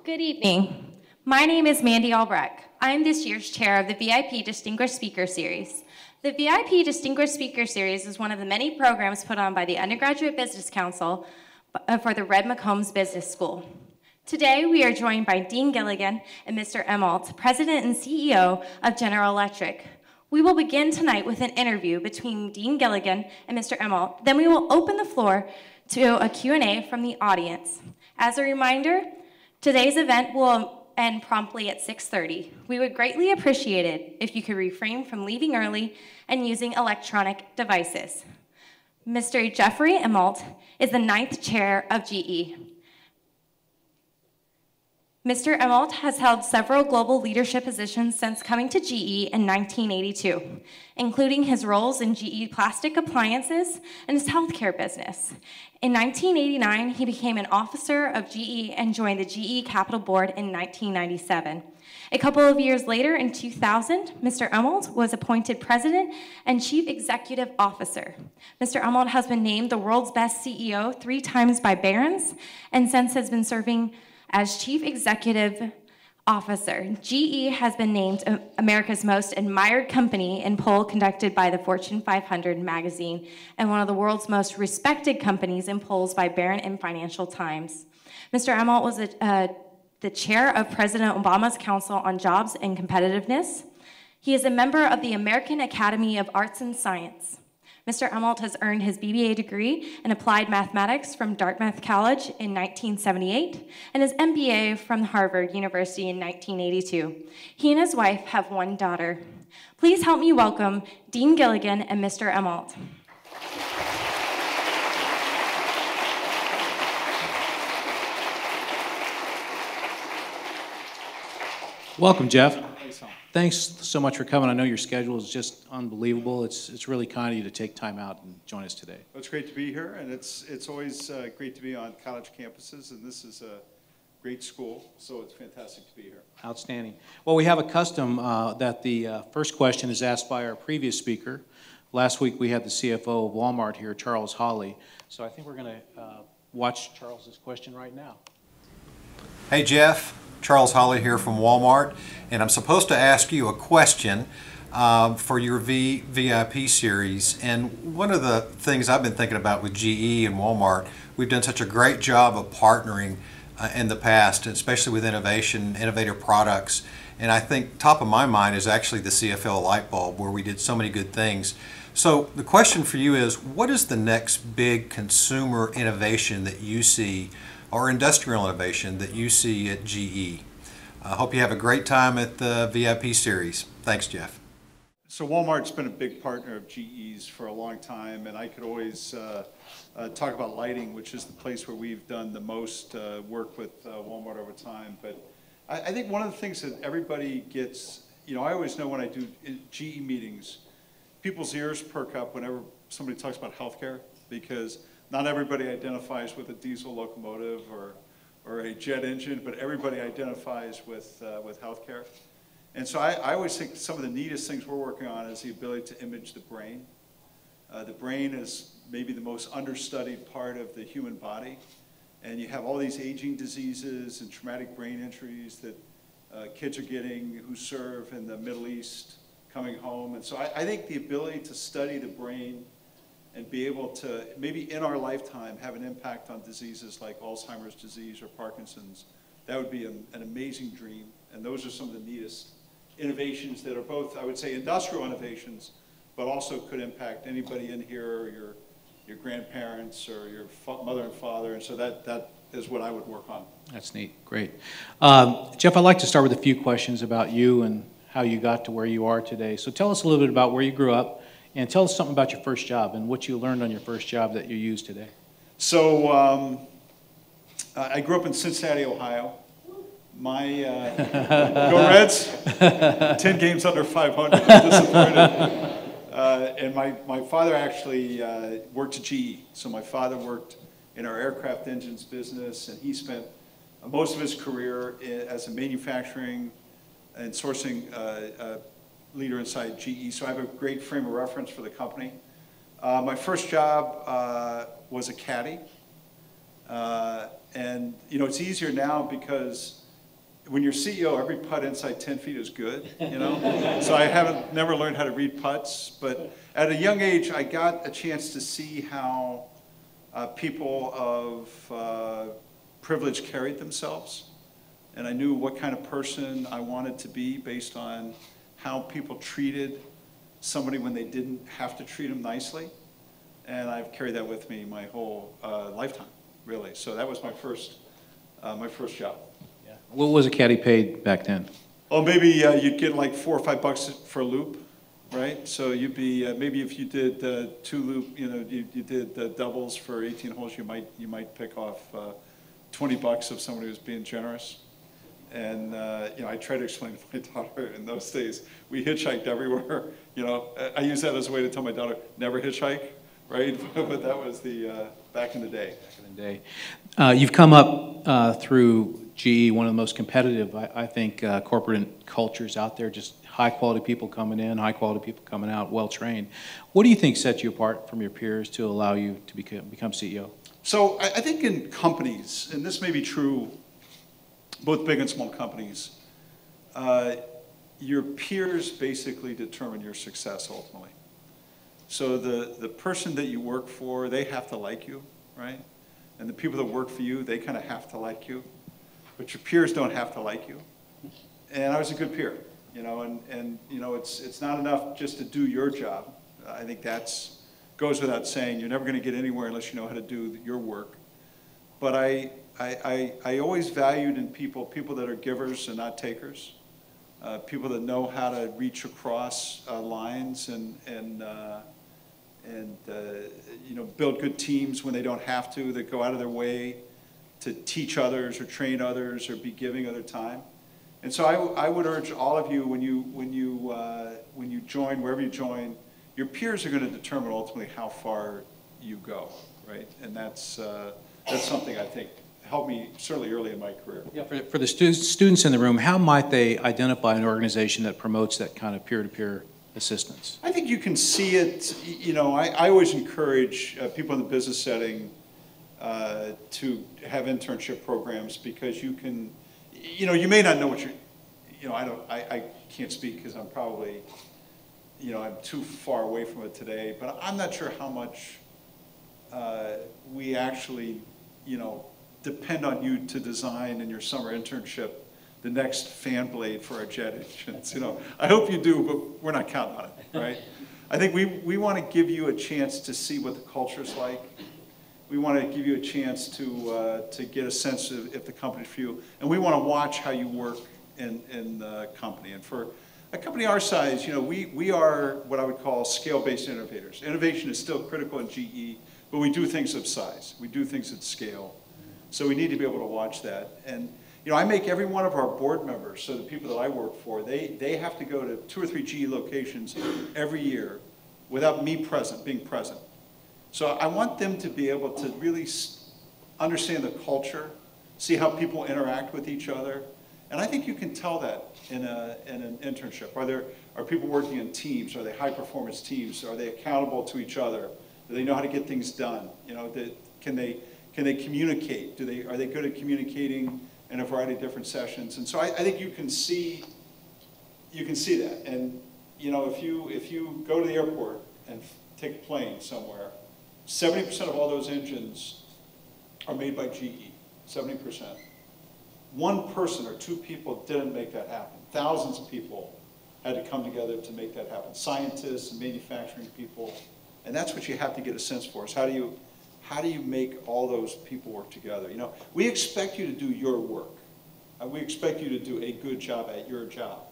Good evening. My name is Mandy Albrecht. I am this year's chair of the VIP Distinguished Speaker Series. The VIP Distinguished Speaker Series is one of the many programs put on by the Undergraduate Business Council for the Red McCombs Business School. Today, we are joined by Dean Gilligan and Mr. Immelt, President and CEO of General Electric. We will begin tonight with an interview between Dean Gilligan and Mr. Immelt. Then we will open the floor to a Q&A from the audience. As a reminder, today's event will end promptly at 6:30. We would greatly appreciate it if you could refrain from leaving early and using electronic devices. Mr. Jeffrey Immelt is the 9th chair of GE. Mr. Immelt has held several global leadership positions since coming to GE in 1982, including his roles in GE Plastic Appliances and his healthcare business. In 1989, he became an officer of GE and joined the GE Capital Board in 1997. A couple of years later, in 2000, Mr. Immelt was appointed President and Chief Executive Officer. Mr. Immelt has been named the world's best CEO 3 times by Barron's, and since has been serving as Chief Executive Officer. GE has been named America's most admired company in poll conducted by the Fortune 500 magazine and one of the world's most respected companies in polls by Barron and Financial Times. Mr. Immelt was the chair of President Obama's Council on Jobs and Competitiveness. He is a member of the American Academy of Arts and Science. Mr. Immelt has earned his BBA degree in Applied Mathematics from Dartmouth College in 1978 and his MBA from Harvard University in 1982. He and his wife have 1 daughter. Please help me welcome Dean Gilligan and Mr. Immelt. Welcome, Jeff. Thanks so much for coming. I know your schedule is just unbelievable. It's really kind of you to take time out and join us today. Well, it's great to be here, and it's always great to be on college campuses, and this is a great school, so it's fantastic to be here. Outstanding. Well, we have a custom that the first question is asked by our previous speaker. Last week we had the CFO of Walmart here, Charles Hawley. So I think we're going to watch Charles's question right now. Hey, Jeff. Charles Hawley here from Walmart, and I'm supposed to ask you a question for your VIP series. And one of the things I've been thinking about with GE and Walmart, we've done such a great job of partnering in the past, especially with innovation, innovative products. And I think top of my mind is actually the CFL light bulb, where we did so many good things. So the question for you is, what is the next big consumer innovation that you see, or industrial innovation that you see at GE? I hope you have a great time at the VIP series. Thanks, Jeff. So Walmart's been a big partner of GE's for a long time, and I could always talk about lighting, which is the place where we've done the most work with Walmart over time. But I think one of the things that everybody gets, I always know when I do GE meetings, people's ears perk up whenever somebody talks about healthcare, because not everybody identifies with a diesel locomotive or a jet engine, but everybody identifies with healthcare. And so I always think some of the neatest things we're working on is the ability to image the brain. The brain is maybe the most understudied part of the human body. And you have all these aging diseases and traumatic brain injuries that kids are getting who serve in the Middle East coming home. And so I think the ability to study the brain and be able to, maybe in our lifetime, have an impact on diseases like Alzheimer's disease or Parkinson's, that would be an amazing dream. And those are some of the neatest innovations that are both, I would say, industrial innovations, but also could impact anybody in here, or your grandparents, or your mother and father. And so that is what I would work on. That's neat. Great. Jeff, I'd like to start with a few questions about you and how you got to where you are today. So tell us a little bit about where you grew up, and tell us something about your first job and what you learned on your first job that you use today. So I grew up in Cincinnati, Ohio. My go Reds, 10 games under 500. I'm disappointed. And my father actually worked at GE. So my father worked in our aircraft engines business, and he spent most of his career as a manufacturing and sourcing leader inside GE, so I have a great frame of reference for the company. My first job was a caddy, and it's easier now because when you're CEO, every putt inside 10 feet is good, you know? So I never learned how to read putts, but at a young age, I got a chance to see how people of privilege carried themselves. And I knew what kind of person I wanted to be based on how people treated somebody when they didn't have to treat them nicely. And I've carried that with me my whole lifetime, really. So that was my first job. Yeah. What was a caddy paid back then? Oh, maybe you'd get like $4 or $5 for a loop, right? So you'd be maybe if you did 2 loop, you know, you did doubles for 18 holes, you might pick off $20 if somebody was being generous. And you know, I try to explain to my daughter in those days, we hitchhiked everywhere. You know, I use that as a way to tell my daughter, never hitchhike, right? But that was the back in the day. Back in the day. You've come up through GE, one of the most competitive, I think, corporate cultures out there, just high-quality people coming in, high-quality people coming out, well-trained. What do you think sets you apart from your peers to allow you to become CEO? So I think in companies, and this may be true both big and small companies, your peers basically determine your success ultimately. So the person that you work for, they have to like you, right? And the people that work for you, they kind of have to like you. But your peers don't have to like you. And I was a good peer, you know, and you know, it's not enough just to do your job. I think that's goes without saying. You're never going to get anywhere unless you know how to do your work. But I always valued in people that are givers and not takers, people that know how to reach across lines and you know, build good teams when they don't have to, that go out of their way to teach others or train others or be giving other time. And so I would urge all of you when you join, wherever you join, your peers are going to determine ultimately how far you go, right? And that's something I think helped me certainly early in my career. Yeah, for the students in the room, how might they identify an organization that promotes that kind of peer-to-peer assistance? I think you can see it, you know, I always encourage people in the business setting to have internship programs because you can, you know, you may not know what you know, I can't speak because I'm probably, you know, I'm too far away from it today, but I'm not sure how much we actually, you know, depend on you to design in your summer internship the next fan blade for our jet engines. You know, I hope you do, but we're not counting on it, right? I think we want to give you a chance to see what the culture's like. We want to give you a chance to get a sense of if the company's for you, and we want to watch how you work in the company. And for a company our size, you know, we are what I would call scale-based innovators. Innovation is still critical in GE, but we do things of size. We do things at scale. So we need to be able to watch that. And you know, I make every one of our board members, so the people that I work for, they have to go to 2 or 3 GE locations every year without me being present. So I want them to be able to really understand the culture, see how people interact with each other. And I think you can tell that in an internship. Are people working in teams? Are they high-performance teams? Are they accountable to each other? Do they know how to get things done? You know, can they communicate? Are they good at communicating in a variety of different sessions? And so I think you can see that. And you know, if you go to the airport and take a plane somewhere, 70% of all those engines are made by GE. 70%. One person or 2 people didn't make that happen. Thousands of people had to come together to make that happen. Scientists and manufacturing people, and that's what you have to get a sense for. Is how do you make all those people work together? You know, we expect you to do your work. We expect you to do a good job at your job.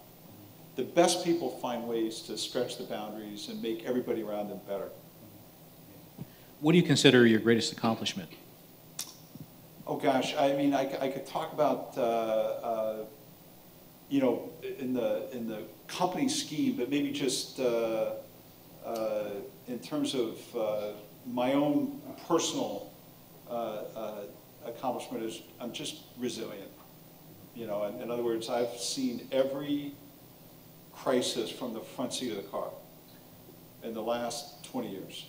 The best people find ways to stretch the boundaries and make everybody around them better. What do you consider your greatest accomplishment? Oh gosh, I mean, I could talk about you know, in the company scheme, but maybe just in terms of my own personal accomplishment is I'm just resilient. You know, in other words, I've seen every crisis from the front seat of the car in the last 20 years.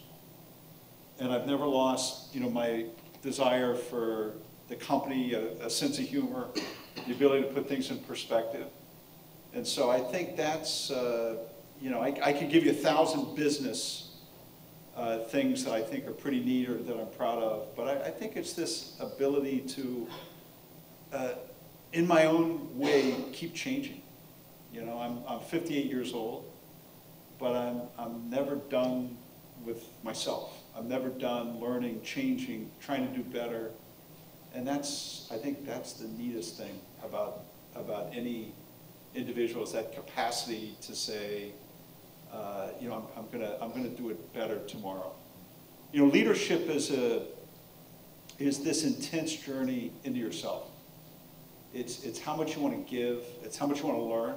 And I've never lost, you know, my desire for the company, a sense of humor, the ability to put things in perspective. And so I think that's, you know, I could give you 1,000 business things that I think are pretty neat or that I'm proud of, but I think it's this ability to, in my own way, keep changing. You know, I'm 58 years old, but I'm never done with myself. I'm never done learning, changing, trying to do better. And that's, I think that's the neatest thing about any individual, is that capacity to say, you know, I'm gonna do it better tomorrow. You know, leadership is this intense journey into yourself. It's how much you want to give. It's how much you want to learn.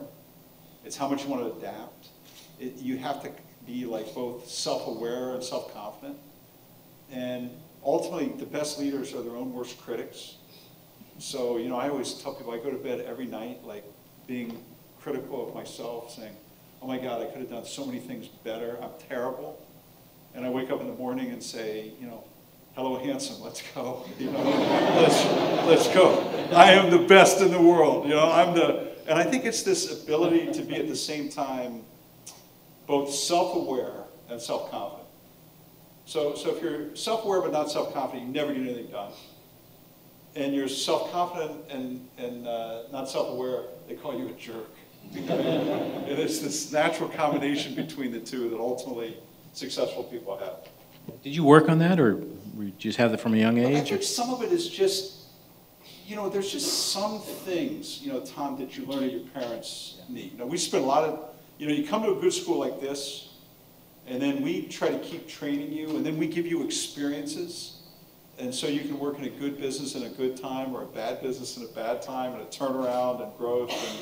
It's how much you want to adapt. You have to be like both self-aware and self-confident. And ultimately, the best leaders are their own worst critics. So, you know, I always tell people I go to bed every night like being critical of myself, saying, oh my God, I could have done so many things better. I'm terrible. And I wake up in the morning and say, you know, hello, handsome, let's go. You know, let's go. I am the best in the world. You know, and I think it's this ability to be at the same time both self-aware and self-confident. So if you're self-aware but not self-confident, you never get anything done. And you're self-confident and not self-aware, they call you a jerk. And it's this natural combination between the two that ultimately successful people have. Did you work on that, or you just have that from a young age? I think some of it is just, you know, there's just some things, you know, Tom, that you learn at your parents' need. You know, we spend a lot of, you know, you come to a good school like this, and then we try to keep training you, and then we give you experiences, and so you can work in a good business in a good time, or a bad business in a bad time, and a turnaround and growth. And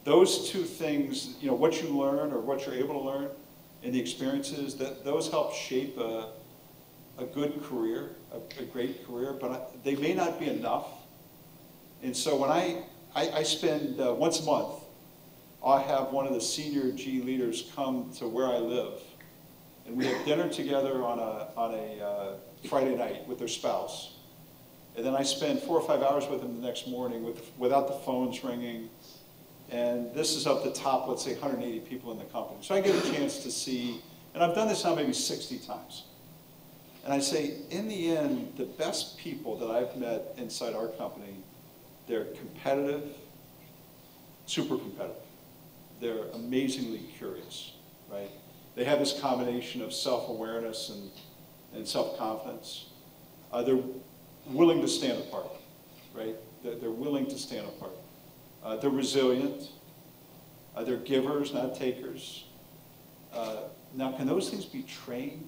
those two things, you know, what you learn or what you're able to learn, and the experiences, those help shape a good career, a great career, but they may not be enough. And so when I spend once a month, I have one of the senior G leaders come to where I live, and we have dinner together on a Friday night with their spouse. And then I spend 4 or 5 hours with them the next morning without the phones ringing. And this is up the top, let's say 180 people in the company. So I get a chance to see, and I've done this now maybe 60 times. And I say, in the end, the best people that I've met inside our company, they're competitive, super competitive. They're amazingly curious, right? They have this combination of self-awareness and self-confidence. They're willing to stand apart, right? They're willing to stand apart. They're resilient. They're givers, not takers. Now, can those things be trained?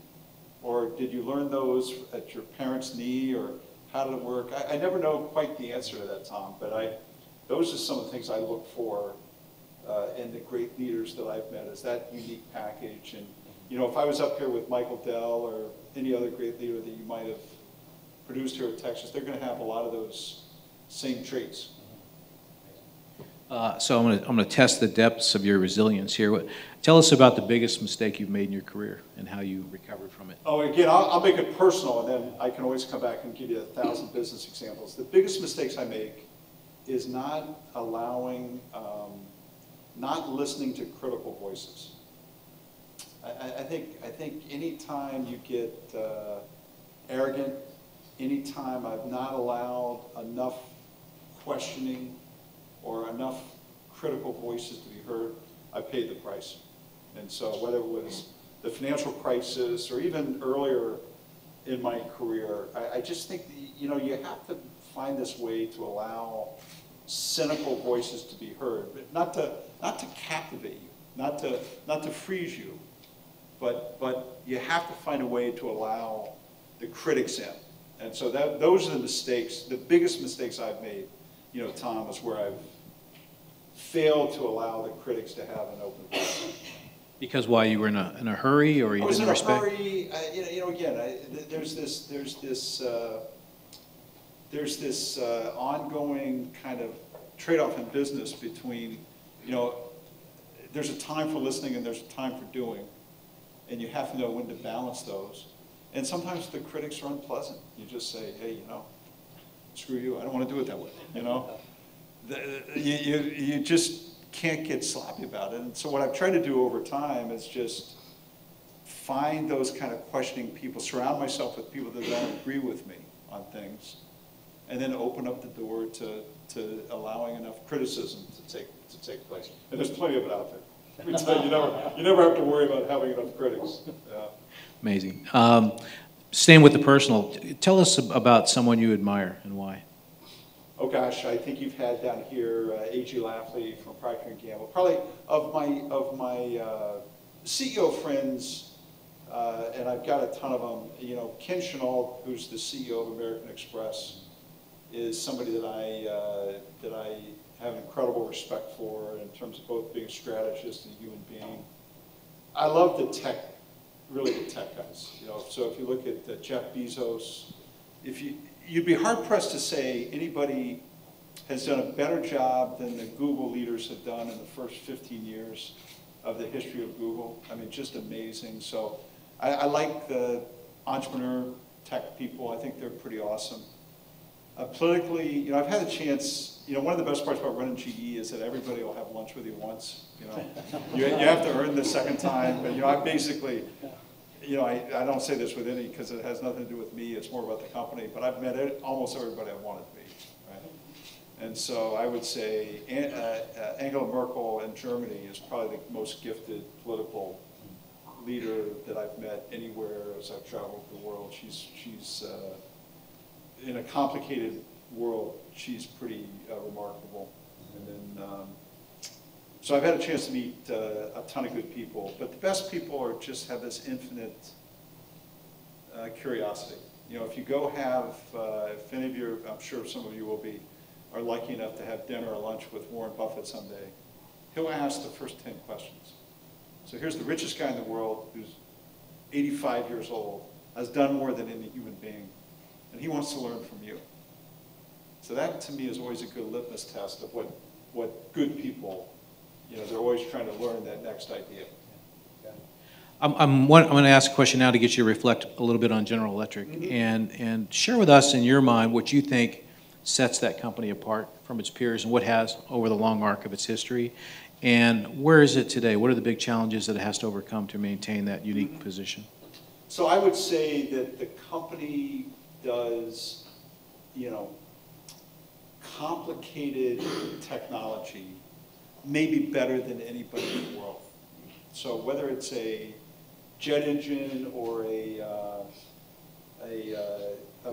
Or did you learn those at your parents' knee, or how did it work? I never know quite the answer to that, Tom, but those are some of the things I look for in the great leaders that I've met, is that unique package. And, you know, if I was up here with Michael Dell or any other great leader that you might have produced here at Texas, they're going to have a lot of those same traits. So I'm going to test the depths of your resilience here. Tell us about the biggest mistake you've made in your career and how you recovered from it. Oh, again, I'll make it personal, and then I can always come back and give you 1,000 business examples. The biggest mistakes I make is not allowing, not listening to critical voices. I think any time you get arrogant, any time I've not allowed enough questioning or enough critical voices to be heard, I paid the price. And so whether it was the financial crisis or even earlier in my career, I just think that, you know, you have to find this way to allow cynical voices to be heard, but not to captivate you, not to freeze you, but you have to find a way to allow the critics in. And so those are the mistakes, the biggest mistakes I've made, you know, Tom, is where I've failed to allow the critics to have an open voice. Because why, you were in a hurry, or you didn't respect? I was in a hurry. You know, again, there's this ongoing kind of trade-off in business between, you know, there's a time for listening and there's a time for doing, and you have to know when to balance those. And sometimes the critics are unpleasant. You just say, hey, you know, screw you, I don't want to do it that way, you know. you just can't get sloppy about it. And so what I've tried to do over time is just find those kind of questioning people, surround myself with people that don't agree with me on things, and then open up the door to allowing enough criticism to take place. And there's plenty of it out there. Let me tell you, you never have to worry about having enough critics. Yeah. Amazing. Staying with the personal, tell us about someone you admire and why. Oh gosh, I think you've had down here A.G. Lafley from Procter & Gamble. Probably of my CEO friends, and I've got a ton of them. You know, Ken Chenault, who's the CEO of American Express, is somebody that I have incredible respect for in terms of both being a strategist and a human being. I love the tech, really the tech guys. You know, so if you look at Jeff Bezos, you'd be hard pressed to say anybody has done a better job than the Google leaders have done in the first 15 years of the history of Google. I mean, just amazing. So I like the entrepreneur tech people. I think they're pretty awesome. Politically, you know, I've had a chance, you know, one of the best parts about running GE is that everybody will have lunch with you once, you know. You have to earn the second time, but, you know, I basically, you know, I don't say this with any, because it has nothing to do with me, it's more about the company, but I've met almost everybody I wanted to meet, right? And so I would say Angela Merkel in Germany is probably the most gifted political leader that I've met anywhere as I've traveled the world. She's in a complicated world, she's pretty remarkable. And then, so I've had a chance to meet a ton of good people, but the best people are just have this infinite curiosity. You know, if you go have, if any of you, I'm sure some of you will be, are lucky enough to have dinner or lunch with Warren Buffett someday, he'll ask the first 10 questions. So here's the richest guy in the world who's 85 years old, has done more than any human being, and he wants to learn from you. So that, to me, is always a good litmus test of what good people, you know, they're always trying to learn that next idea. I'm going to ask a question now to get you to reflect a little bit on General Electric, and share with us, in your mind, what you think sets that company apart from its peers and what has over the long arc of its history. And where is it today? What are the big challenges that it has to overcome to maintain that unique position? So I would say that the company does, you know, complicated technology maybe better than anybody in the world. So whether it's a jet engine or a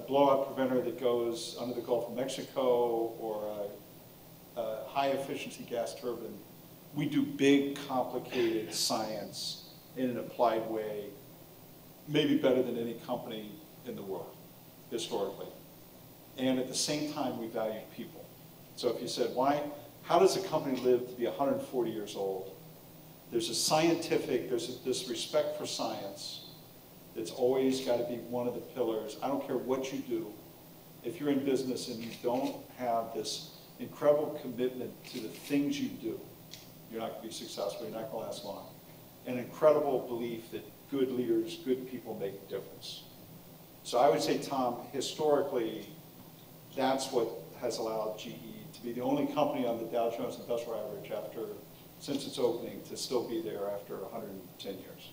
blowout preventer that goes under the Gulf of Mexico or a high efficiency gas turbine, we do big complicated science in an applied way, maybe better than any company in the world, historically. And at the same time, we value people. So if you said, how does a company live to be 140 years old? There's a scientific, there's this respect for science that's always got to be one of the pillars. I don't care what you do. If you're in business and you don't have this incredible commitment to the things you do, you're not going to be successful, you're not going to last long. An incredible belief that good leaders, good people make a difference. So I would say, Tom, historically, that's what has allowed GE to be the only company on the Dow Jones Industrial Average since its opening to still be there after 110 years.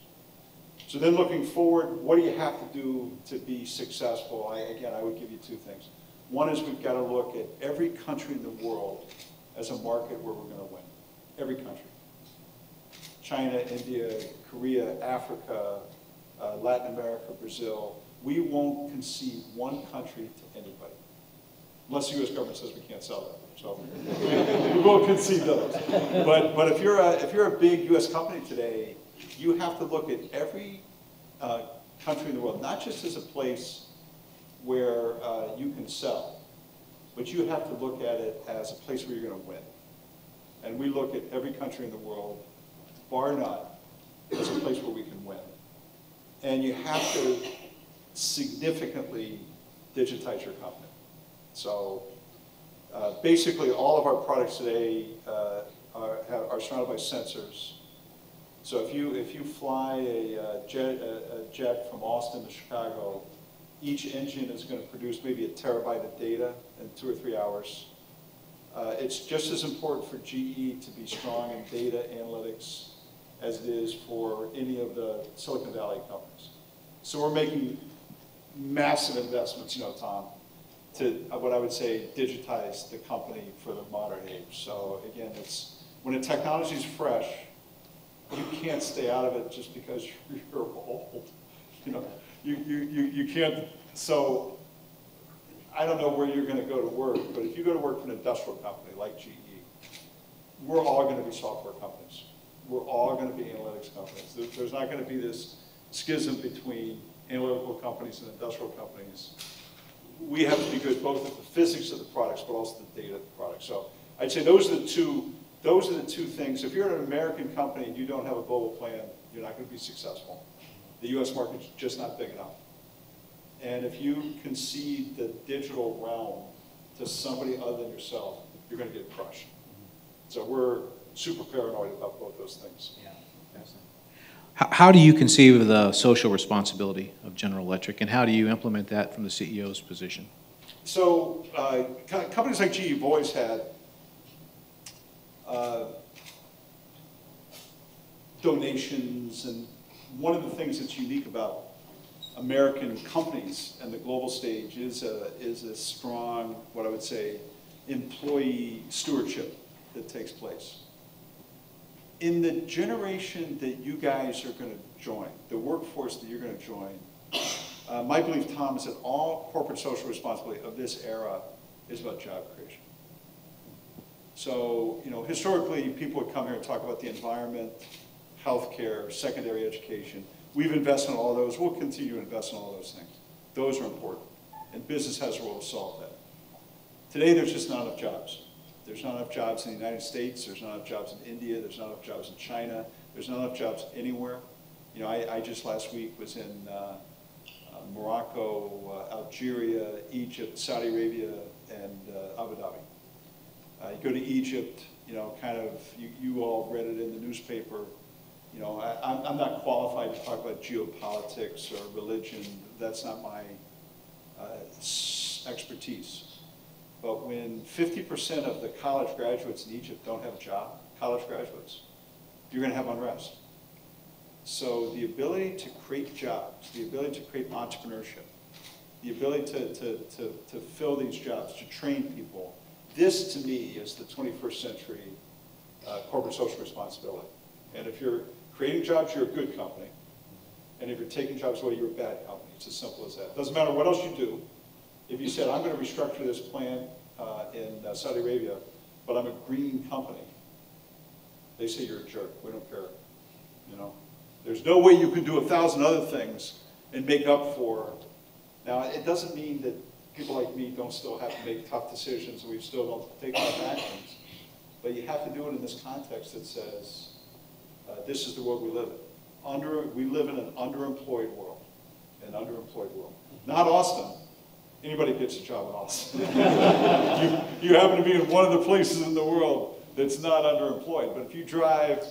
So then looking forward, what do you have to do to be successful? Again, I would give you two things. One is we've got to look at every country in the world as a market where we're going to win. Every country. China, India, Korea, Africa, Latin America, Brazil. We won't concede one country to anybody. Unless the U.S. government says we can't sell them. So we won't concede those. But if you're a big U.S. company today, you have to look at every country in the world, not just as a place where you can sell, but you have to look at it as a place where you're going to win. And we look at every country in the world, bar none, as a place where we can win. And you have to significantly digitize your company. So basically all of our products today are surrounded by sensors. So if you fly a jet from Austin to Chicago, each engine is going to produce maybe 1 terabyte of data in 2 or 3 hours. It's just as important for GE to be strong in data analytics as it is for any of the Silicon Valley companies. So we're making massive investments, Tom, to what I would say digitize the company for the modern age. So again, when a technology is fresh, you can't stay out of it just because you're old. You can't. So I don't know where you're going to go to work, but if you go to work for an industrial company like GE, we're all going to be software companies. We're all going to be analytics companies. There's not going to be this schism between analytical companies and industrial companies. We have to be good both at the physics of the products, but also the data of the products. So I'd say those are the two things. If you're an American company and you don't have a global plan, you're not going to be successful. The US market's just not big enough. And if you concede the digital realm to somebody other than yourself, you're going to get crushed. So we're super paranoid about both those things. Yeah, how do you conceive of the social responsibility of General Electric, and how do you implement that from the CEO's position? So companies like GE have always had donations, and one of the things that's unique about American companies and the global stage is a strong, what I would say, employee stewardship that takes place. In the generation that you guys are going to join, the workforce that you're going to join, my belief, Tom, is that all corporate social responsibility of this era is about job creation. So, historically, people would come here and talk about the environment, healthcare, secondary education. We've invested in all those. We'll continue to invest in all those things. Those are important, and business has a role to solve that. Today, there's just not enough jobs. There's not enough jobs in the United States. There's not enough jobs in India. There's not enough jobs in China. There's not enough jobs anywhere. I just last week was in Morocco, Algeria, Egypt, Saudi Arabia, and Abu Dhabi. You go to Egypt, you all read it in the newspaper. I'm not qualified to talk about geopolitics or religion. That's not my expertise. But when 50% of the college graduates in Egypt don't have a job, college graduates, you're going to have unrest. So the ability to create jobs, the ability to create entrepreneurship, the ability to fill these jobs, to train people, this to me is the 21st century corporate social responsibility. And if you're creating jobs, you're a good company. And if you're taking jobs away, you're a bad company. It's as simple as that. Doesn't matter what else you do. If you said, I'm going to restructure this plant in Saudi Arabia, but I'm a green company, they say you're a jerk. We don't care. There's no way you can do 1,000 other things and make up for. Now, it doesn't mean that people like me don't still have to make tough decisions and we still don't take tough actions. But you have to do it in this context that says, this is the world we live in. We live in an underemployed world. An underemployed world. Not Austin. Anybody gets a job in Austin. you happen to be in one of the places in the world that's not underemployed. But if you drive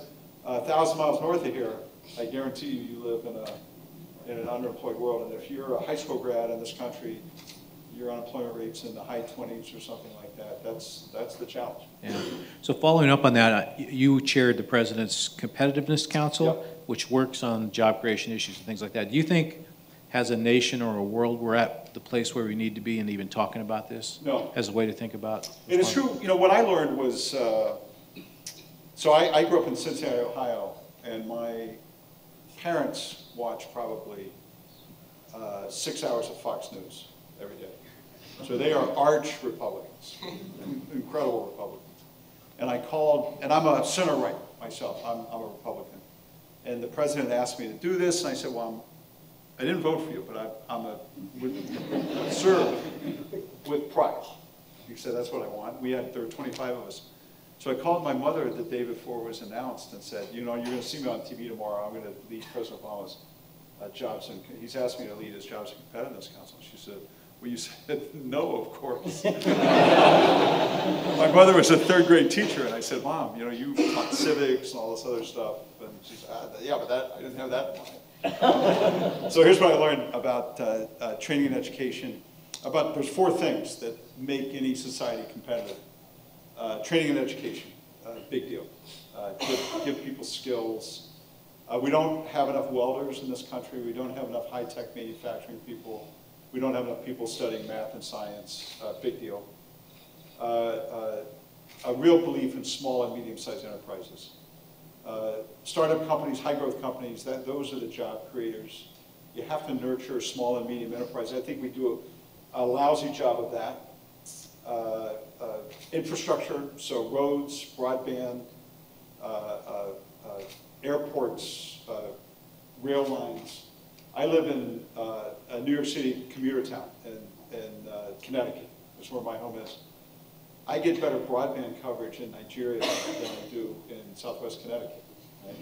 1,000 miles north of here, I guarantee you live in an underemployed world. And if you're a high school grad in this country, your unemployment rate's in the high 20s or something like that. That's the challenge. Yeah. So following up on that, you chaired the President's Competitiveness Council, yep, which works on job creation issues and things like that. Do you think, as a nation or a world, we're at the place where we need to be and even talking about this? No. As a way to think about? And it's true. What I learned was, so I grew up in Cincinnati, Ohio, and my parents watched probably 6 hours of Fox News every day. So they are arch Republicans, incredible Republicans. And I called, and I'm a center right myself. I'm a Republican. And the president asked me to do this, and I said, well, I didn't vote for you, but I'm serve with pride. He said, that's what I want. There were 25 of us. So I called my mother the day before it was announced and said, you're going to see me on TV tomorrow. I'm going to lead President Obama's Jobs and he's asked me to lead his Jobs and Competitiveness Council. She said, well, you said no, of course. My mother was a third grade teacher, and I said, Mom, you taught civics and all this other stuff. And she said, yeah, but I didn't have that in mind. So here's what I learned about training and education. There's 4 things that make any society competitive. Training and education, big deal. Give people skills. We don't have enough welders in this country. We don't have enough high-tech manufacturing people. We don't have enough people studying math and science, big deal. A real belief in small and medium-sized enterprises. Startup companies, high-growth companies, those are the job creators. You have to nurture small and medium enterprises. I think we do a lousy job of that. Infrastructure, so roads, broadband, airports, rail lines. I live in a New York City commuter town in Connecticut. That's where my home is. I get better broadband coverage in Nigeria than I do in Southwest Connecticut. Right?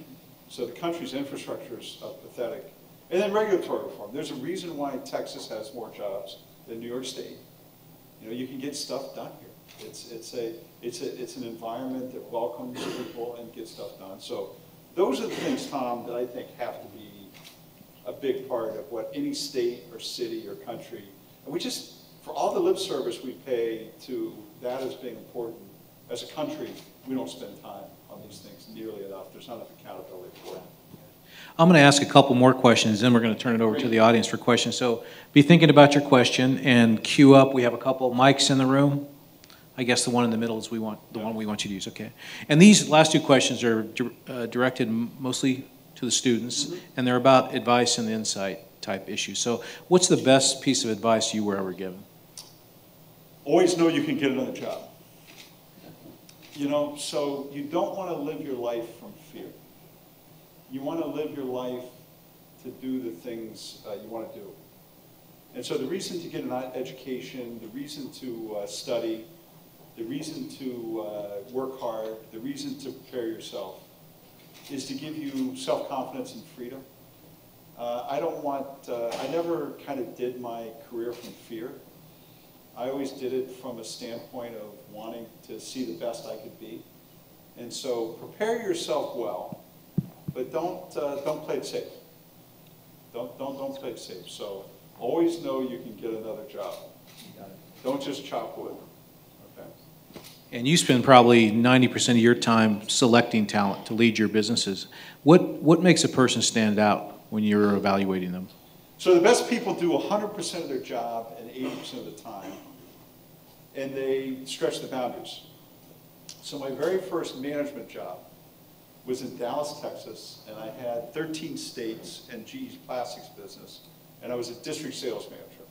So the country's infrastructure is pathetic. And then regulatory reform. There's a reason why Texas has more jobs than New York State. You know, you can get stuff done here. It's an environment that welcomes people and gets stuff done. So those are the things, Tom, that I think have to be a big part of what any state or city or country, and we just, for all the lip service we pay to that as being important, as a country, we don't spend time on these things nearly enough. There's not enough accountability for it. I'm going to ask a couple more questions, then we're going to turn it over to the audience for questions. So be thinking about your question and queue up. We have a couple mics in the room. I guess the one in the middle is the one we want you to use, okay. And these last two questions are directed mostly to the students, and they're about advice and insight type issues. So what's the best piece of advice you were ever given? Always know you can get another job. You know, so you don't want to live your life from fear. You want to live your life to do the things you want to do. And so the reason to get an education, the reason to study, the reason to work hard, the reason to prepare yourself is to give you self-confidence and freedom. I never kind of did my career from fear. I always did it from a standpoint of wanting to see the best I could be. And so prepare yourself well, but don't play it safe. Don't play it safe. So always know you can get another job. Don't just chop wood. Okay. And you spend probably 90% of your time selecting talent to lead your businesses. What makes a person stand out when you're evaluating them? So the best people do 100% of their job and 80% of the time, and they stretch the boundaries. So my very first management job was in Dallas, Texas, and I had 13 states and GE's plastics business, and I was a district sales manager.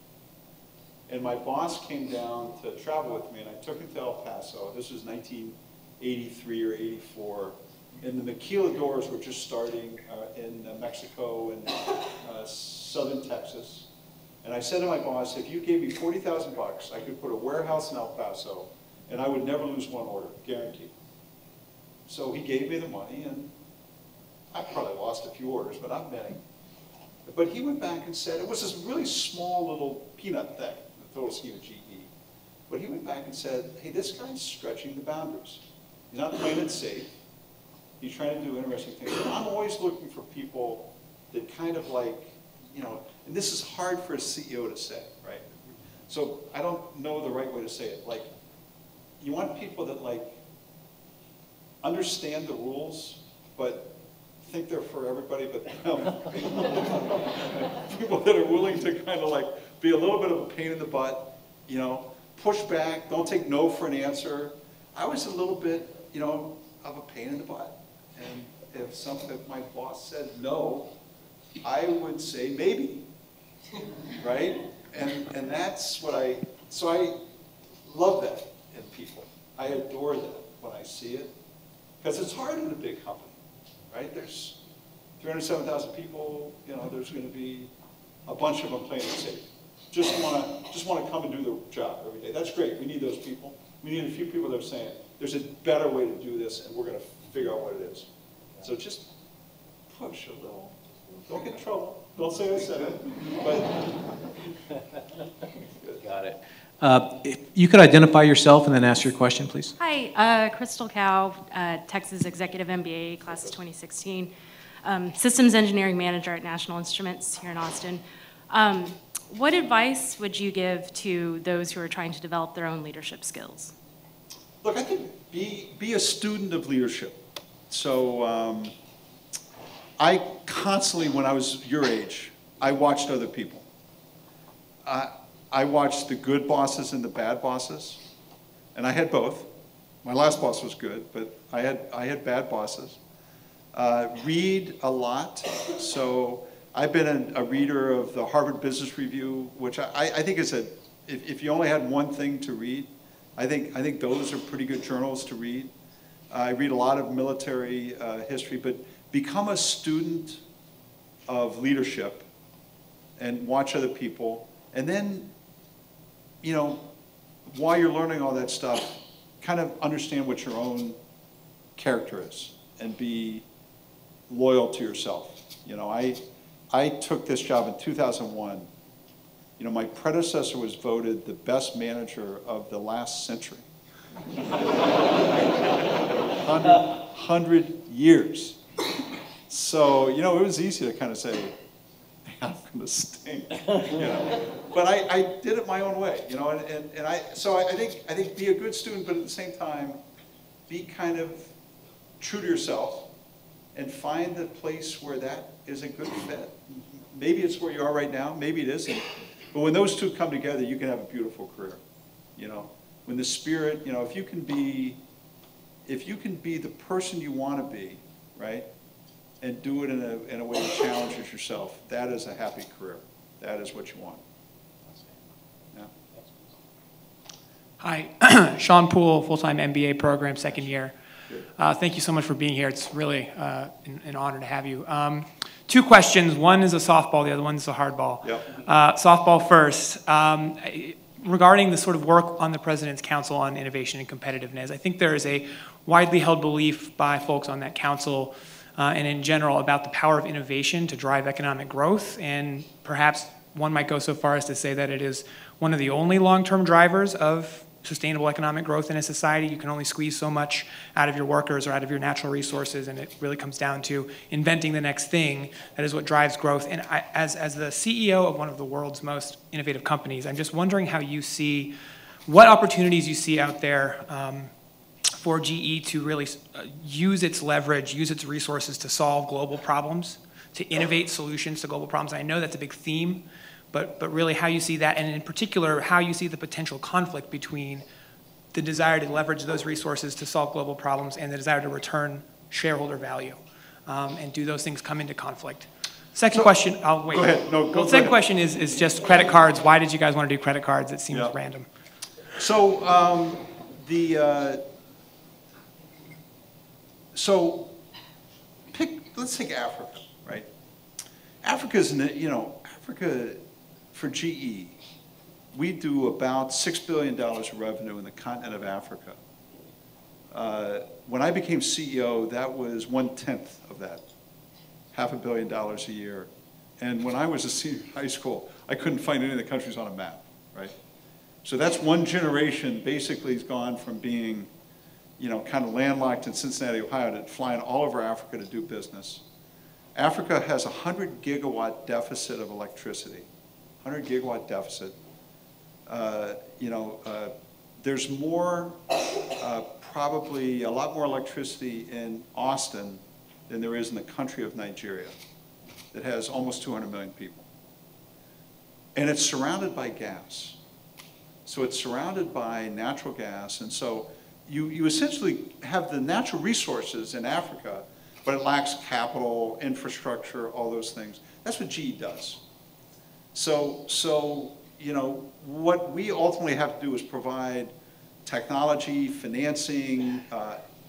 And my boss came down to travel with me, and I took him to El Paso. This was 1983 or 84. And the maquiladoras were just starting in Mexico and southern Texas. And I said to my boss, if you gave me $40,000, I could put a warehouse in El Paso, and I would never lose one order, guaranteed. So he gave me the money, and I probably lost a few orders, but I'm betting. But he went back and said, it was this really small little peanut thing, the total scheme of GE. But he went back and said, hey, this guy's stretching the boundaries. He's not playing it safe. He's trying to do interesting things. So I'm always looking for people that kind of like, you know, and this is hard for a CEO to say, right? So I don't know the right way to say it. Like, you want people that like understand the rules, but think they're for everybody, but people that are willing to kind of like be a little bit of a pain in the butt, you know, push back, don't take no for an answer. I was a little bit, you know, of a pain in the butt. And if my boss said no, I would say maybe, right? And that's what so I love that in people. I adore that when I see it. Because it's hard in a big company, right? There's 307,000 people, you know, there's going to be a bunch of them playing it safe. Just want to come and do the job every day. That's great. We need those people. We need a few people that are saying, there's a better way to do this, and we're going to figure out what it is. So just push a little. Don't get in trouble. Don't say I said it. But Got it. If you could identify yourself and then ask your question, please. Hi, Crystal Cow, Texas Executive MBA, class of 2016. Systems Engineering Manager at National Instruments here in Austin. What advice would you give to those who are trying to develop their own leadership skills? Look, I think be a student of leadership. So I constantly, when I was your age, I watched other people. I watched the good bosses and the bad bosses, and I had both. My last boss was good, but I had bad bosses. Read a lot. So I've been a reader of the Harvard Business Review, which I think is if you only had one thing to read, I think those are pretty good journals to read. I read a lot of military history, but become a student of leadership and watch other people. And then, you know, while you're learning all that stuff, kind of understand what your own character is and be loyal to yourself. You know, I took this job in 2001. You know, my predecessor was voted the best manager of the last century. 100 years. So, you know, it was easy to kind of say, I'm going to stink, you know. But I did it my own way, you know, so I think be a good student, but at the same time, be kind of true to yourself and find the place where that is a good fit. Maybe it's where you are right now, maybe it isn't. But when those two come together, you can have a beautiful career, you know. When the spirit, you know, if you can be the person you want to be, right? And do it in a way that challenges yourself, that is a happy career. That is what you want. Yeah. Hi, Sean Poole, full-time MBA program, second year. Thank you so much for being here. It's really an honor to have you. Two questions. One is a softball, the other one is a hardball. Yep. Softball first. Regarding the sort of work on the President's Council on Innovation and Competitiveness, I think there is a widely held belief by folks on that council and in general about the power of innovation to drive economic growth, and perhaps one might go so far as to say that it is one of the only long-term drivers of sustainable economic growth in a society. You can only squeeze so much out of your workers or out of your natural resources, and it really comes down to inventing the next thing. That is what drives growth. And as the CEO of one of the world's most innovative companies, I'm just wondering how you see, what opportunities you see out there for GE to really use its leverage, use its resources to solve global problems, to innovate solutions to global problems. I know that's a big theme, but really how you see that, and in particular, how you see the potential conflict between the desire to leverage those resources to solve global problems and the desire to return shareholder value. And do those things come into conflict? Second question, I'll wait. Go ahead. No, go second ahead. question is just credit cards. Why did you guys want to do credit cards? It seems random. So let's take Africa, right? Africa's, you know, Africa, for GE, we do about $6 billion of revenue in the continent of Africa. When I became CEO, that was 1/10 of that, $500 million a year. And when I was a senior in high school, I couldn't find any of the countries on a map, right? So that's one generation basically has gone from being, you know, kind of landlocked in Cincinnati, Ohio, to flying all over Africa to do business. Africa has a 100 gigawatt deficit of electricity, 100 gigawatt deficit. You know, there's more, probably a lot more electricity in Austin than there is in the country of Nigeria that has almost 200 million people. And it's surrounded by gas. So it's surrounded by natural gas, and so you essentially have the natural resources in Africa, but it lacks capital, infrastructure, all those things. That's what GE does. So you know, what we ultimately have to do is provide technology, financing,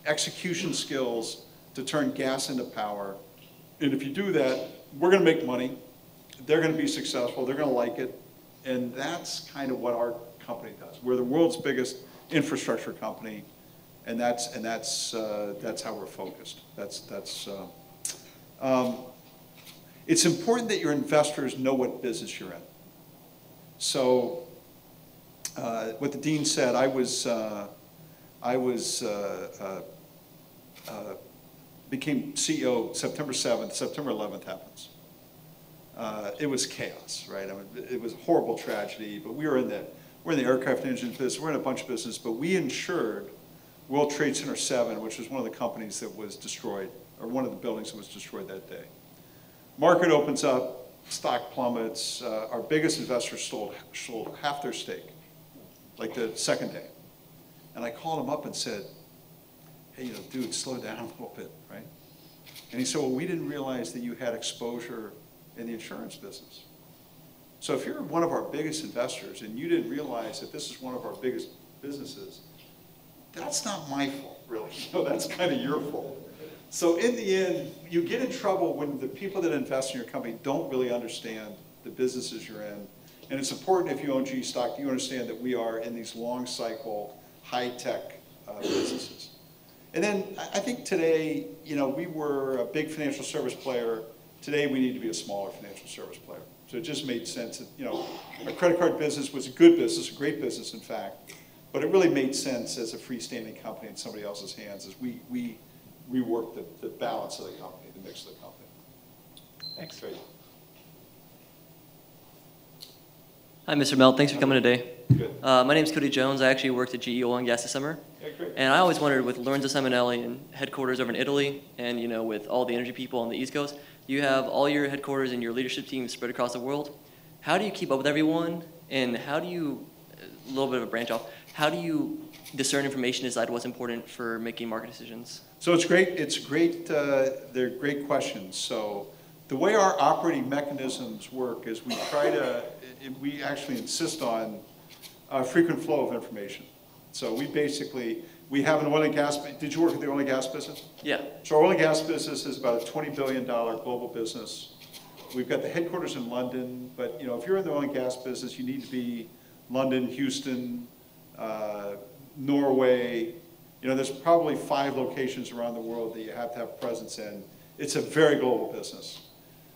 execution skills to turn gas into power. And if you do that, we're going to make money. They're going to be successful. They're going to like it. And that's kind of what our company does. We're the world's biggest infrastructure company, and that's how we're focused. It's important that your investors know what business you're in. So, what the dean said, became CEO September 7th. September 11th happens. It was chaos, right? I mean, it was a horrible tragedy. But we're in the aircraft engine business. We're in a bunch of business, but we ensured World Trade Center 7, which was one of the companies that was destroyed, or one of the buildings that was destroyed that day. Market opens up, stock plummets. Our biggest investor sold half their stake, like the second day. And I called him up and said, hey, dude, slow down a little bit, right? And he said, well, we didn't realize that you had exposure in the insurance business. So if you're one of our biggest investors and you didn't realize that this is one of our biggest businesses, that's not my fault, really. That's kind of your fault. So in the end, you get in trouble when the people that invest in your company don't really understand the businesses you're in. And it's important if you own GE stock, you understand that we are in these long cycle, high-tech businesses. And then I think today, we were a big financial service player. Today we need to be a smaller financial service player. So it just made sense that, our credit card business was a good business, a great business in fact, but it really made sense as a freestanding company in somebody else's hands as we reworked the balance of the company, the mix of the company. Thanks. Great. Hi, Mr. Immelt. Thanks for coming today. Good. My name is Cody Jones. I actually worked at GE Oil and Gas this summer. Yeah, great. And I always wondered, with Lorenzo Simonelli and headquarters over in Italy, and with all the energy people on the East Coast, you have all your headquarters and your leadership team spread across the world. How do you keep up with everyone? And how do you, a little bit of a branch off, how do you discern information, decide what's important for making market decisions? So it's great. They're great questions. So the way our operating mechanisms work is we actually insist on frequent flow of information. So we have an oil and gas, did you work in the oil and gas business? Yeah. So our oil and gas business is about a $20 billion global business. We've got the headquarters in London, but if you're in the oil and gas business, you need to be London, Houston, Norway. There's probably 5 locations around the world that you have to have presence in. It's a very global business.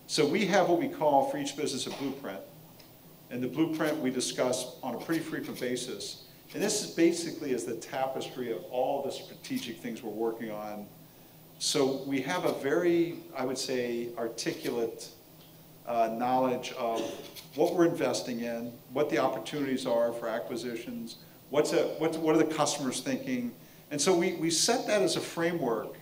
So we have what we call for each business a blueprint. And the blueprint we discuss on a pretty frequent basis. And this is basically the tapestry of all the strategic things we're working on. So we have a very, I would say, articulate knowledge of what we're investing in, what the opportunities are for acquisitions, what are the customers thinking. And so we set that as a framework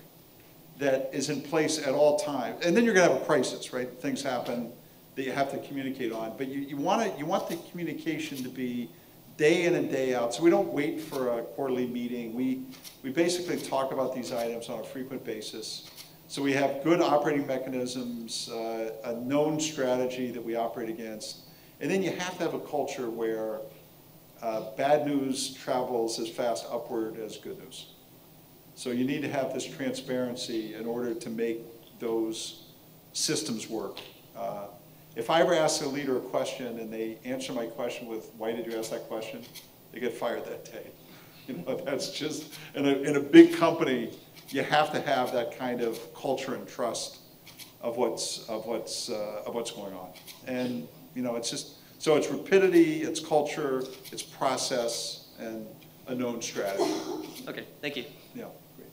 that is in place at all times. And then you're going to have a crisis, right? Things happen that you have to communicate on. But you want the communication to be day in and day out. So we don't wait for a quarterly meeting. We basically talk about these items on a frequent basis. So we have good operating mechanisms, a known strategy that we operate against. And then you have to have a culture where bad news travels as fast upward as good news. So you need to have this transparency in order to make those systems work. If I ever ask a leader a question and they answer my question with, why did you ask that question? They get fired that day. That's just, in a big company, you have to have that kind of culture and trust of what's going on. And, it's just, so it's rapidity, it's culture, it's process, and a known strategy. Okay, thank you. Yeah, great.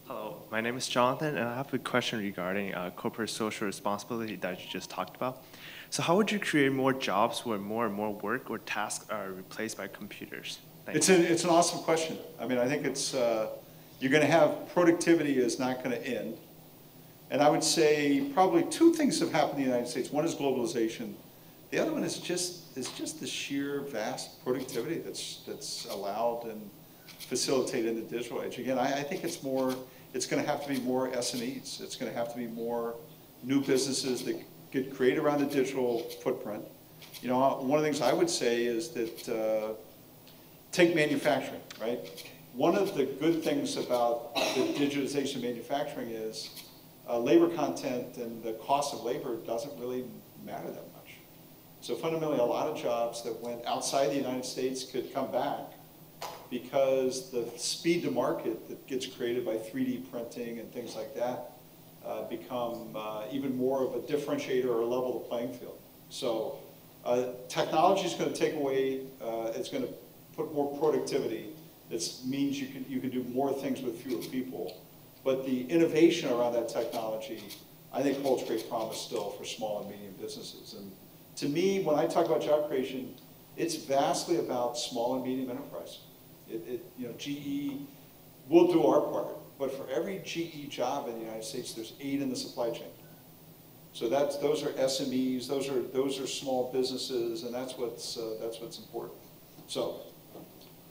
Hello, my name is Jonathan, and I have a question regarding corporate social responsibility that you just talked about. So how would you create more jobs where more and more work or tasks are replaced by computers? It's an awesome question. I mean, I think it's, you're going to have, productivity is not going to end. And I would say probably 2 things have happened in the United States. One is globalization. The other one is just the sheer vast productivity that's allowed and facilitated in the digital age. Again, I think it's going to have to be more SMEs. It's going to have to be more new businesses that get created around the digital footprint. One of the things I would say is that take manufacturing, right? One of the good things about the digitization of manufacturing is labor content and the cost of labor doesn't really matter that much. So fundamentally, a lot of jobs that went outside the United States could come back because the speed to market that gets created by 3D printing and things like that become even more of a differentiator or level the playing field. So technology is going to take away, it's going to put more productivity. This means you can do more things with fewer people. But the innovation around that technology, I think, holds great promise still for small and medium businesses. And to me, when I talk about job creation, it's vastly about small and medium enterprise. GE will do our part, but for every GE job in the United States, there's 8 in the supply chain. So those are SMEs, those are small businesses, and that's what's important. So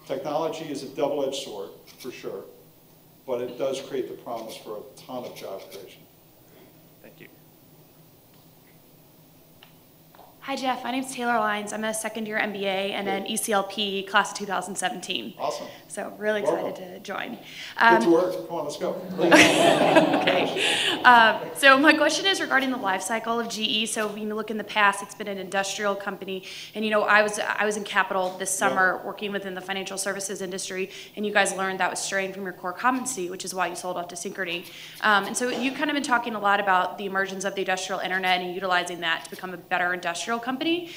technology is a double-edged sword, for sure, but it does create the promise for a ton of job creation. Thank you. Hi, Jeff. My name's Taylor Lyons. I'm a second-year MBA and an ECLP class of 2017. Awesome. So really excited to join. Get to work. Come on, let's go. Okay. So my question is regarding the life cycle of GE. So when you look in the past, it's been an industrial company, and I was in Capital this summer working within the financial services industry, and you guys learned that was straying from your core competency, which is why you sold off to Synchrony. And so you've kind of been talking a lot about the emergence of the industrial internet and utilizing that to become a better industrial company.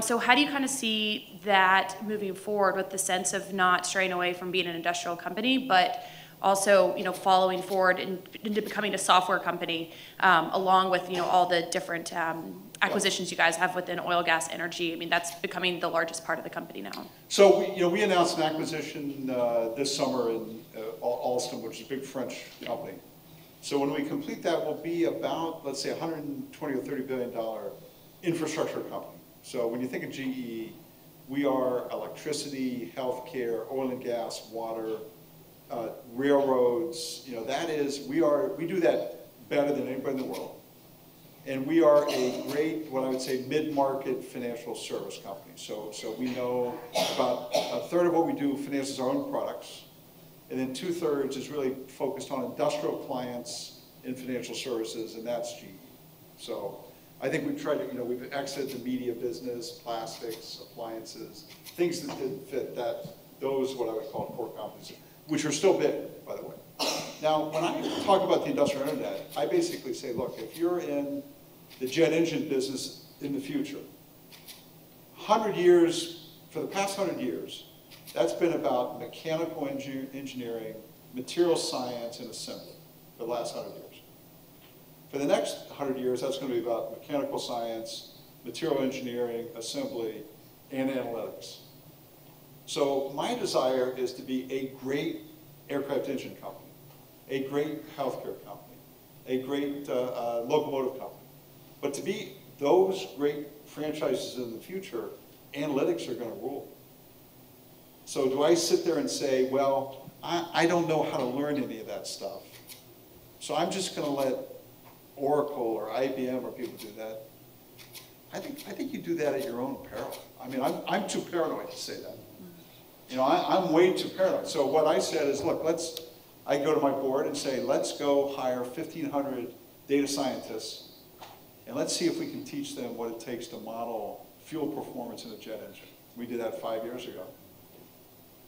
So how do you kind of see that moving forward with the sense of not straying away from being an industrial company, but also, following forward into becoming a software company, along with, all the different acquisitions you guys have within oil, gas, energy? I mean, that's becoming the largest part of the company now. So, we announced an acquisition this summer in Alstom, which is a big French company. So when we complete that, we'll be about, let's say, $120 or $30 billion infrastructure company. So when you think of GE, we are electricity, healthcare, oil and gas, water, railroads. We do that better than anybody in the world. And we are a great, what I would say, mid-market financial service company. So we know about a third of what we do finances our own products, and then 2/3 is really focused on industrial clients in financial services, and that's GE. So I think we've tried to, we've exited the media business, plastics, appliances, things that didn't fit those what I would call core competencies, which are still big, by the way. Now, when I talk about the industrial internet, I basically say, look, if you're in the jet engine business in the future, 100 years, for the past 100 years, that's been about mechanical engineering, material science, and assembly for the last 100 years. For the next 100 years, that's going to be about mechanical science, material engineering, assembly, and analytics. So my desire is to be a great aircraft engine company, a great healthcare company, a great locomotive company. But to be those great franchises in the future, analytics are going to rule. So do I sit there and say, well, I don't know how to learn any of that stuff, so I'm just going to let Oracle or IBM or people do that? I think you do that at your own peril. I mean, I'm too paranoid to say that. I'm way too paranoid. So what I said is, look, I go to my board and say, let's go hire 1,500 data scientists, and let's see if we can teach them what it takes to model fuel performance in a jet engine. We did that 5 years ago.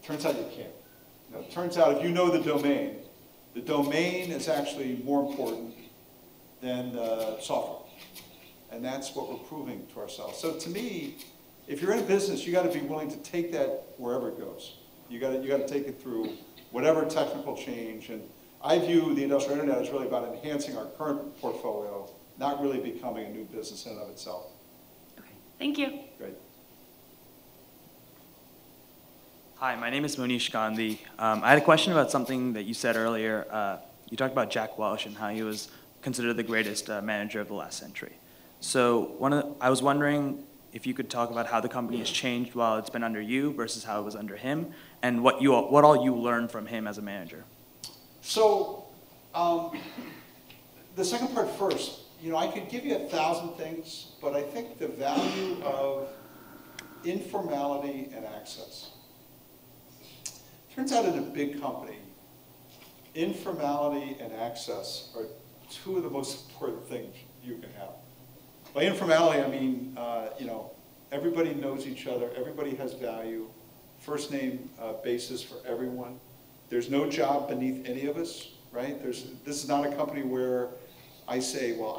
Turns out you can't. It turns out if you know the domain is actually more important than software. And that's what we're proving to ourselves. So to me, if you're in a business, you got to be willing to take that wherever it goes. You got to take it through whatever technical change. And I view the industrial internet as really about enhancing our current portfolio, not really becoming a new business in and of itself. Okay, thank you. Great. Hi, my name is Monish Gandhi. I had a question about something that you said earlier. You talked about Jack Welch and how he was considered the greatest manager of the last century. So I was wondering if you could talk about how the company has changed while it's been under you versus how it was under him, and what all you learned from him as a manager. So the second part first. I could give you 1,000 things, but I think the value of informality and access. Turns out in a big company, informality and access are two of the most important things you can have. By informality, I mean, everybody knows each other, everybody has value, first name basis for everyone. There's no job beneath any of us, right? This is not a company where I say, well,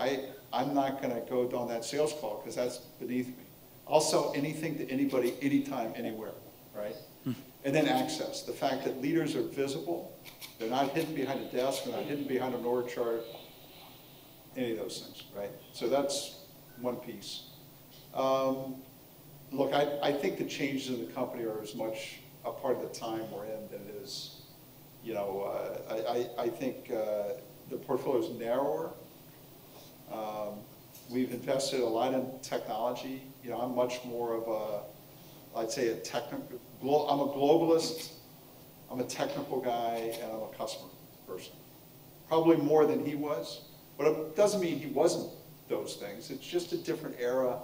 I'm not going to go on that sales call because that's beneath me. I'll sell anything to anybody, anytime, anywhere, right? And then access, the fact that leaders are visible, they're not hidden behind a desk, they're not hidden behind an org chart, any of those things, right? So that's one piece. Look, I think the changes in the company are as much a part of the time we're in than it is, you know, I think the portfolio is narrower. We've invested a lot in technology. You know, I'm much more of a, I'd say a technical, I'm a globalist, I'm a technical guy, and I'm a customer person. Probably more than he was, but it doesn't mean he wasn't those things. It's just a different era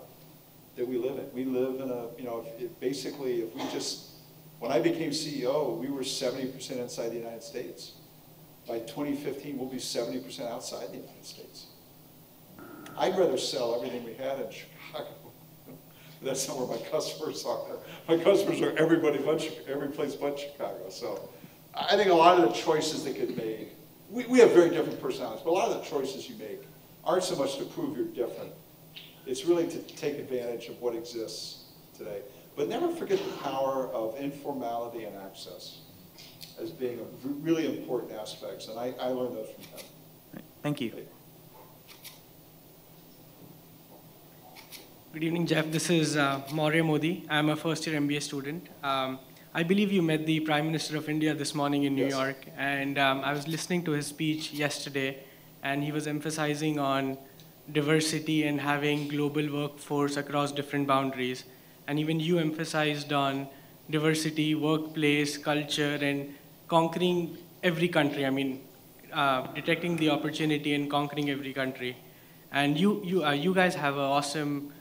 that we live in. We live in a, you know, basically if we just, when I became CEO, we were 70% inside the United States. By 2015, we'll be 70% outside the United States. I'd rather sell everything we had in Chicago. That's not where my customers are. My customers are every place but Chicago. So I think a lot of the choices that get made, we have very different personalities, but a lot of the choices you make aren't so much to prove you're different. It's really to take advantage of what exists today. But never forget the power of informality and access as being a really important aspects, and I learned those from him. Thank you. Good evening, Jeff. This is Maurya Modi. I'm a first-year MBA student. I believe you met the Prime Minister of India this morning in New York, and I was listening to his speech yesterday, and he was emphasizing on diversity and having global workforce across different boundaries. And even you emphasized on diversity, workplace, culture, and conquering every country. I mean, detecting the opportunity and conquering every country. And you guys have an awesome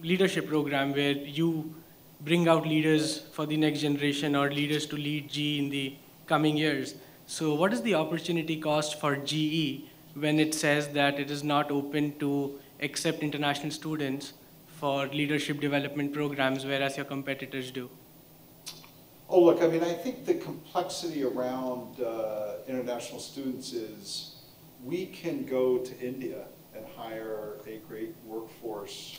leadership program where you bring out leaders for the next generation or leaders to lead GE in the coming years. So what is the opportunity cost for GE when it says that it is not open to accept international students for leadership development programs, whereas your competitors do? Oh, look, I mean, I think the complexity around international students is we can go to India and hire a great workforce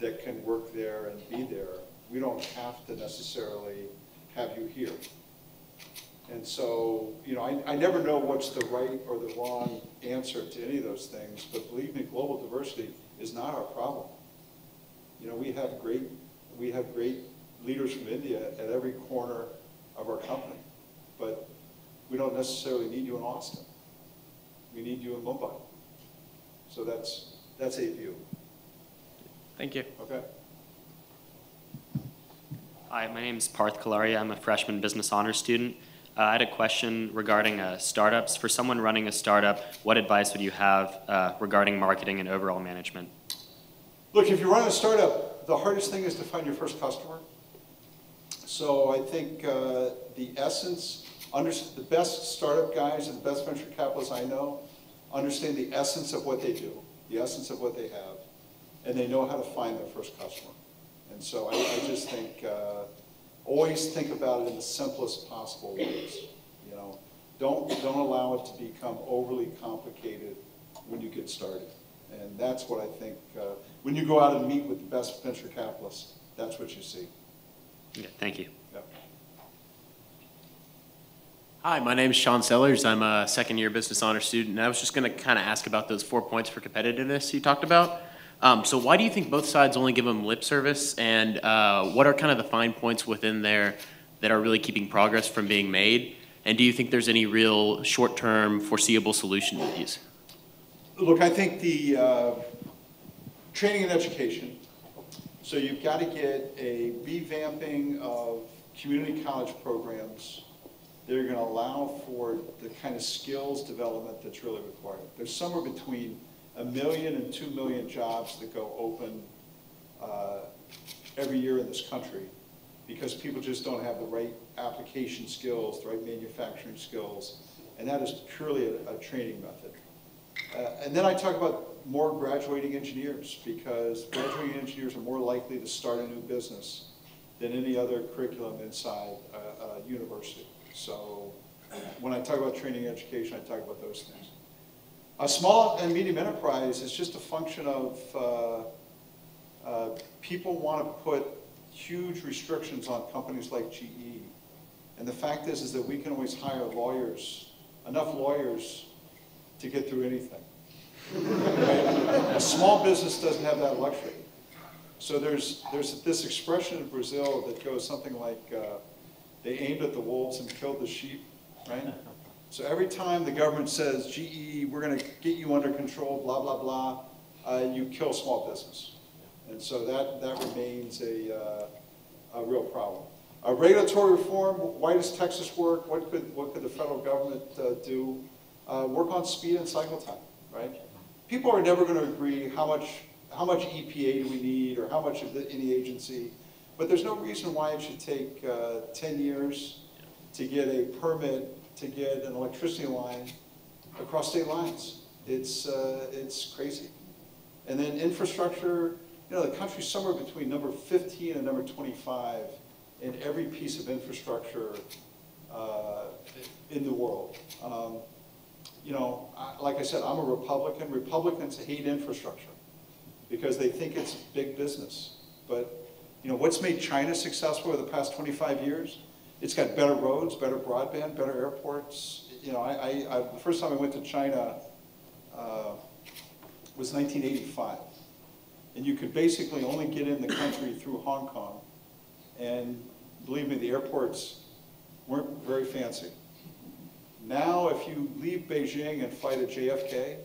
that can work there and be there. We don't have to necessarily have you here. And so, you know, I never know what's the right or the wrong answer to any of those things, but believe me, global diversity is not our problem. You know, we have great leaders from India at every corner of our company, but we don't necessarily need you in Austin. We need you in Mumbai. So that's a view. Thank you. Okay. Hi, my name is Parth Kalaria. I'm a freshman business honors student. I had a question regarding startups. For someone running a startup, what advice would you have regarding marketing and overall management? Look, if you're running a startup, the hardest thing is to find your first customer. So I think the essence, the best startup guys and the best venture capitalists I know understand the essence of what they do, the essence of what they have, and they know how to find their first customer. And so I just think, always think about it in the simplest possible ways. You know, don't allow it to become overly complicated when you get started. And that's what I think, when you go out and meet with the best venture capitalists, that's what you see. Okay, thank you. Yep. Hi, my name is Sean Sellers. I'm a second-year business honors student, and I was just going to kind of ask about those 4 points for competitiveness you talked about. So why do you think both sides only give them lip service, and what are kind of the fine points within there that are really keeping progress from being made? And do you think there's any real short-term foreseeable solution to these? Look, I think the training and education, so you've got to get a revamping of community college programs that are going to allow for the kind of skills development that's really required. There's somewhere between 1 million and 2 million jobs that go open every year in this country because people just don't have the right application skills, the right manufacturing skills, and that is purely a training method. And then I talk about more graduating engineers because graduating engineers are more likely to start a new business than any other curriculum inside a university. So when I talk about training and education, I talk about those things. A small and medium enterprise is just a function of people want to put huge restrictions on companies like GE. And the fact is that we can always hire lawyers, enough lawyers to get through anything. Right? A small business doesn't have that luxury. So there's this expression in Brazil that goes something like, they aimed at the wolves and killed the sheep, right? So every time the government says, GE, we're going to get you under control, blah, blah, blah, you kill small business. And so that remains a real problem. Regulatory reform, why does Texas work? What could the federal government do? Work on speed and cycle time, right? People are never going to agree how much EPA do we need or how much of any agency, but there's no reason why it should take 10 years to get a permit to get an electricity line across state lines. It's crazy. And then infrastructure, you know, the country's somewhere between number 15 and number 25 in every piece of infrastructure in the world. You know, like I said, I'm a Republican. Republicans hate infrastructure because they think it's big business. But, you know, what's made China successful over the past 25 years? It's got better roads, better broadband, better airports. You know, the first time I went to China was 1985. And you could basically only get in the country through Hong Kong. And believe me, the airports weren't very fancy. Now, if you leave Beijing and fly to JFK,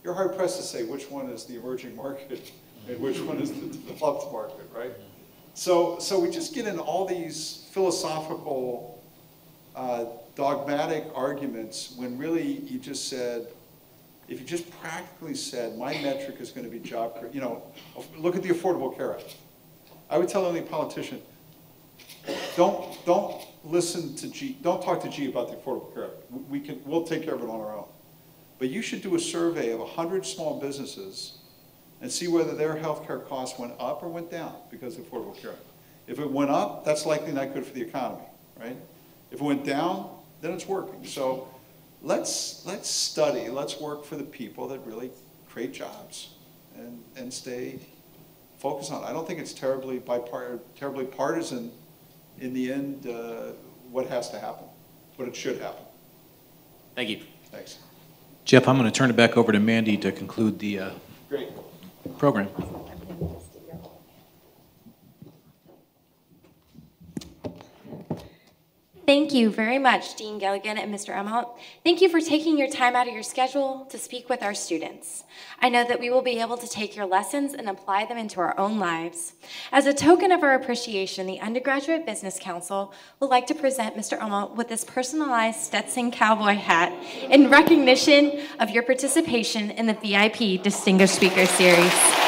you're hard-pressed to say which one is the emerging market and which one is the developed market, right? So we just get in all these philosophical, dogmatic arguments when really you just said, if you just practically said, my metric is going to be job creation, you know, look at the Affordable Care Act. I would tell any politician, don't listen to G, don't talk to G about the Affordable Care Act. We'll take care of it on our own. But you should do a survey of 100 small businesses and see whether their health care costs went up or went down because of the Affordable Care Act. If it went up, that's likely not good for the economy, right? If it went down, then it's working. So let's study, let's work for the people that really create jobs and stay focused on it. I don't think it's terribly partisan in the end what has to happen, but it should happen. Thank you. Thanks. Jeff, I'm going to turn it back over to Mandy to conclude the Great. program. Thank you very much, Dean Gilligan and Mr. Immelt. Thank you for taking your time out of your schedule to speak with our students. I know that we will be able to take your lessons and apply them into our own lives. As a token of our appreciation, the Undergraduate Business Council would like to present Mr. Immelt with this personalized Stetson cowboy hat in recognition of your participation in the VIP Distinguished Speaker Series.